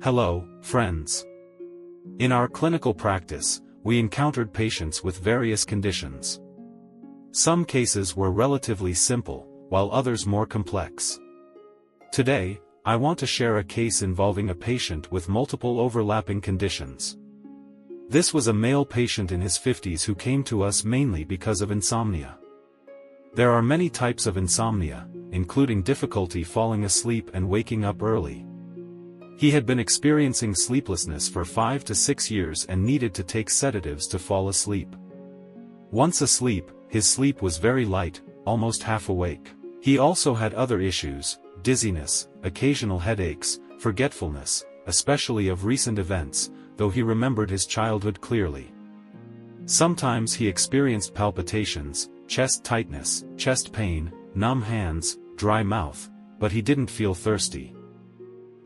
Hello, friends. In our clinical practice, we encountered patients with various conditions. Some cases were relatively simple, while others more complex. Today, I want to share a case involving a patient with multiple overlapping conditions. This was a male patient in his 50s who came to us mainly because of insomnia. There are many types of insomnia, including difficulty falling asleep and waking up early. He had been experiencing sleeplessness for 5 to 6 years and needed to take sedatives to fall asleep. Once asleep, his sleep was very light, almost half awake. He also had other issues: dizziness, occasional headaches, forgetfulness, especially of recent events, though he remembered his childhood clearly. Sometimes he experienced palpitations, chest tightness, chest pain, numb hands, dry mouth, but he didn't feel thirsty.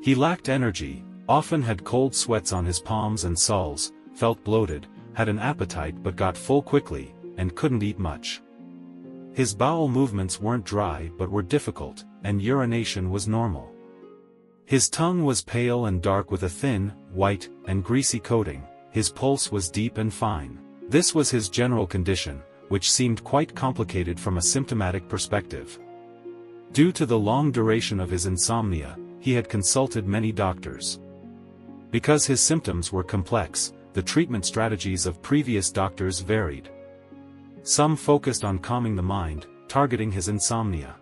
He lacked energy, often had cold sweats on his palms and soles, felt bloated, had an appetite but got full quickly, and couldn't eat much. His bowel movements weren't dry but were difficult, and urination was normal. His tongue was pale and dark with a thin, white, and greasy coating. His pulse was deep and fine. This was his general condition, which seemed quite complicated from a symptomatic perspective. Due to the long duration of his insomnia, he had consulted many doctors. Because his symptoms were complex, the treatment strategies of previous doctors varied. Some focused on calming the mind, targeting his insomnia.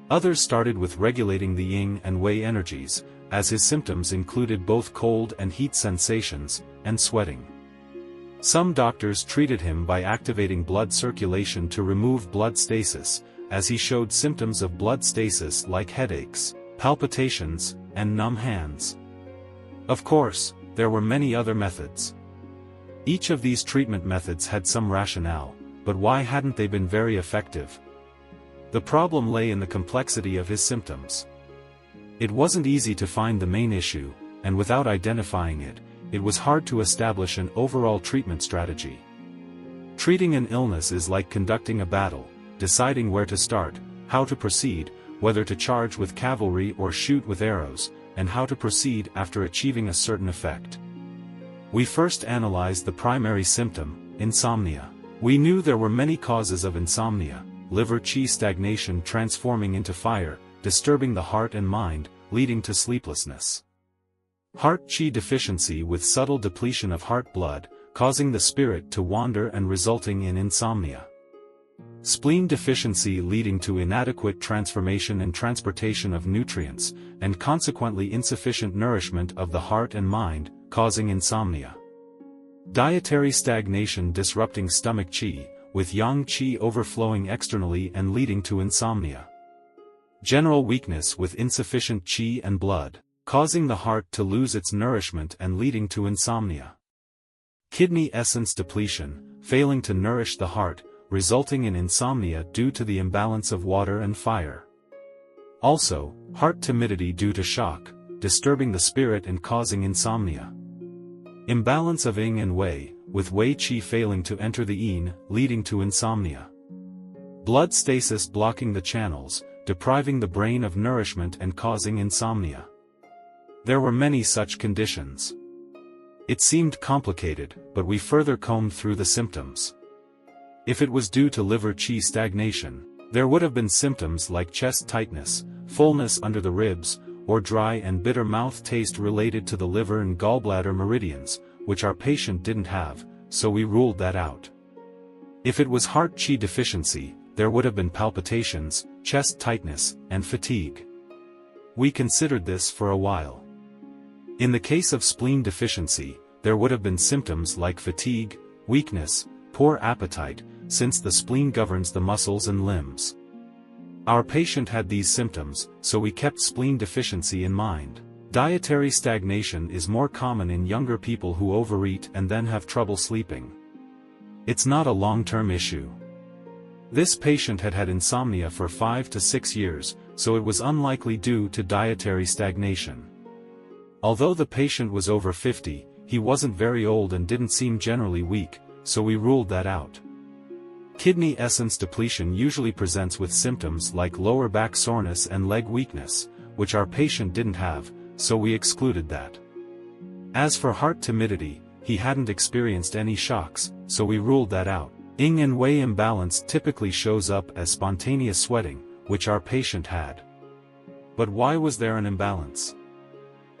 Others started with regulating the yin and wei energies, as his symptoms included both cold and heat sensations, and sweating. Some doctors treated him by activating blood circulation to remove blood stasis, as he showed symptoms of blood stasis like headaches, palpitations, and numb hands. Of course, there were many other methods. Each of these treatment methods had some rationale, but why hadn't they been very effective? The problem lay in the complexity of his symptoms. It wasn't easy to find the main issue, and without identifying it, it was hard to establish an overall treatment strategy. Treating an illness is like conducting a battle, deciding where to start, how to proceed, whether to charge with cavalry or shoot with arrows, and how to proceed after achieving a certain effect. We first analyzed the primary symptom, insomnia. We knew there were many causes of insomnia: liver qi stagnation transforming into fire, disturbing the heart and mind, leading to sleeplessness. Heart qi deficiency with subtle depletion of heart blood, causing the spirit to wander and resulting in insomnia. Spleen deficiency leading to inadequate transformation and transportation of nutrients, and consequently insufficient nourishment of the heart and mind, causing insomnia. Dietary stagnation disrupting stomach qi, with yang qi overflowing externally and leading to insomnia. General weakness with insufficient qi and blood, causing the heart to lose its nourishment and leading to insomnia. Kidney essence depletion, failing to nourish the heart, resulting in insomnia due to the imbalance of water and fire. Also, heart timidity due to shock, disturbing the spirit and causing insomnia. Imbalance of yin and wei, with wei qi failing to enter the yin, leading to insomnia. Blood stasis blocking the channels, depriving the brain of nourishment and causing insomnia. There were many such conditions. It seemed complicated, but we further combed through the symptoms. If it was due to liver qi stagnation, there would have been symptoms like chest tightness, fullness under the ribs, or dry and bitter mouth taste related to the liver and gallbladder meridians, which our patient didn't have, so we ruled that out. If it was heart qi deficiency, there would have been palpitations, chest tightness, and fatigue. We considered this for a while. In the case of spleen deficiency, there would have been symptoms like fatigue, weakness, poor appetite, since the spleen governs the muscles and limbs. Our patient had these symptoms, so we kept spleen deficiency in mind. Dietary stagnation is more common in younger people who overeat and then have trouble sleeping. It's not a long-term issue. This patient had had insomnia for 5 to 6 years, so it was unlikely due to dietary stagnation. Although the patient was over 50, he wasn't very old and didn't seem generally weak, so we ruled that out. Kidney essence depletion usually presents with symptoms like lower back soreness and leg weakness, which our patient didn't have, so we excluded that. As for heart timidity, he hadn't experienced any shocks, so we ruled that out. Yin and Wei imbalance typically shows up as spontaneous sweating, which our patient had. But why was there an imbalance?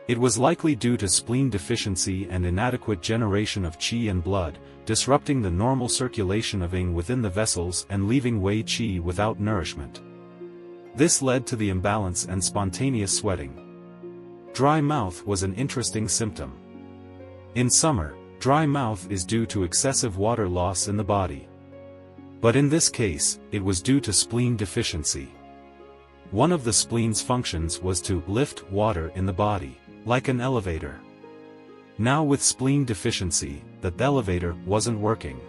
It was likely due to spleen deficiency and inadequate generation of qi and blood, disrupting the normal circulation of Yin within the vessels and leaving Wei qi without nourishment. This led to the imbalance and spontaneous sweating. Dry mouth was an interesting symptom. In summer, dry mouth is due to excessive water loss in the body. But in this case, it was due to spleen deficiency. One of the spleen's functions was to lift water in the body, like an elevator. Now with spleen deficiency, that elevator wasn't working.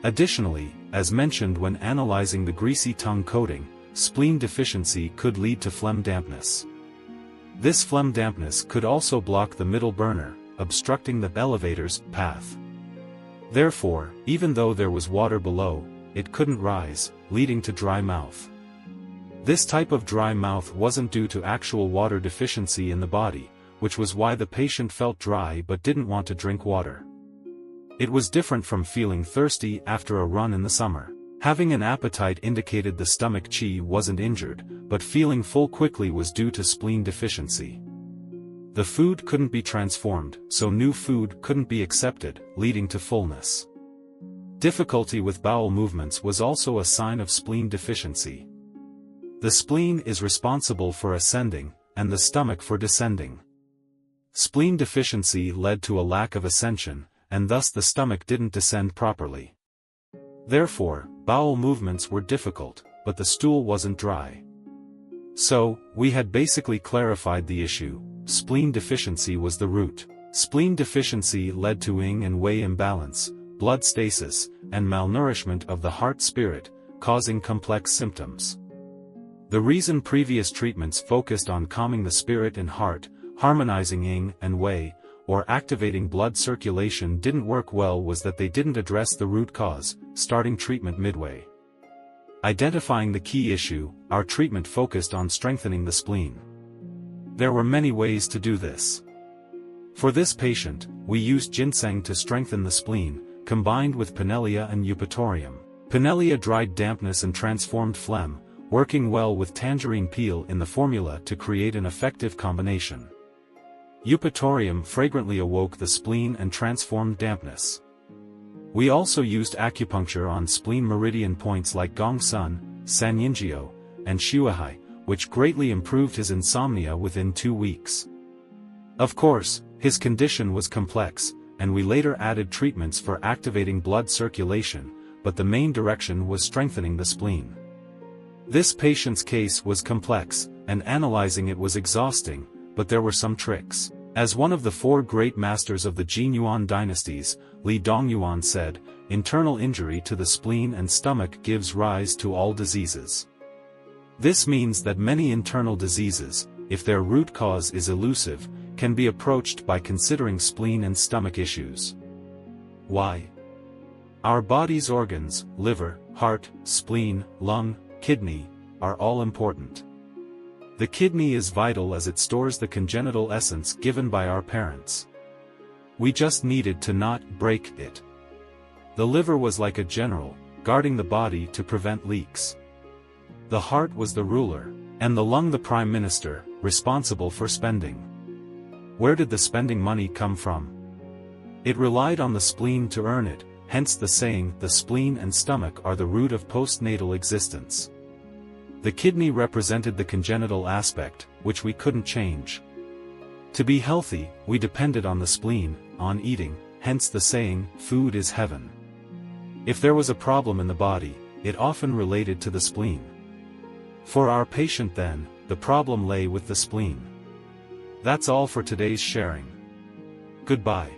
Additionally, as mentioned when analyzing the greasy tongue coating, spleen deficiency could lead to phlegm dampness. This phlegm dampness could also block the middle burner, obstructing the elevator's path. Therefore, even though there was water below, it couldn't rise, leading to dry mouth. This type of dry mouth wasn't due to actual water deficiency in the body, which was why the patient felt dry but didn't want to drink water. It was different from feeling thirsty after a run in the summer. Having an appetite indicated the stomach qi wasn't injured, but feeling full quickly was due to spleen deficiency. The food couldn't be transformed, so new food couldn't be accepted, leading to fullness. Difficulty with bowel movements was also a sign of spleen deficiency. The spleen is responsible for ascending, and the stomach for descending. Spleen deficiency led to a lack of ascension, and thus the stomach didn't descend properly. Therefore, bowel movements were difficult, but the stool wasn't dry. So, we had basically clarified the issue. Spleen deficiency was the root. Spleen deficiency led to Yin and Wei imbalance, blood stasis, and malnourishment of the heart spirit, causing complex symptoms. The reason previous treatments focused on calming the spirit and heart, harmonizing Yin and Wei, or activating blood circulation didn't work well was that they didn't address the root cause, starting treatment midway. Identifying the key issue, our treatment focused on strengthening the spleen. There were many ways to do this. For this patient, we used ginseng to strengthen the spleen, combined with Pinellia and Eupatorium. Pinellia dried dampness and transformed phlegm, working well with tangerine peel in the formula to create an effective combination. Eupatorium fragrantly awoke the spleen and transformed dampness. We also used acupuncture on spleen meridian points like Gongsun, Sanyingio, and Shuahai, which greatly improved his insomnia within 2 weeks. Of course, his condition was complex, and we later added treatments for activating blood circulation, but the main direction was strengthening the spleen. This patient's case was complex, and analyzing it was exhausting, but there were some tricks. As one of the 4 great masters of the Jin Yuan dynasties, Li Dongyuan said, internal injury to the spleen and stomach gives rise to all diseases. This means that many internal diseases, if their root cause is elusive, can be approached by considering spleen and stomach issues. Why? Our body's organs, liver, heart, spleen, lung, kidney, are all important. The kidney is vital as it stores the congenital essence given by our parents. We just needed to not break it. The liver was like a general, guarding the body to prevent leaks. The heart was the ruler, and the lung the prime minister, responsible for spending. Where did the spending money come from? It relied on the spleen to earn it, hence the saying, the spleen and stomach are the root of postnatal existence. The kidney represented the congenital aspect, which we couldn't change. To be healthy, we depended on the spleen, on eating, hence the saying, food is heaven. If there was a problem in the body, it often related to the spleen. For our patient then, the problem lay with the spleen. That's all for today's sharing. Goodbye.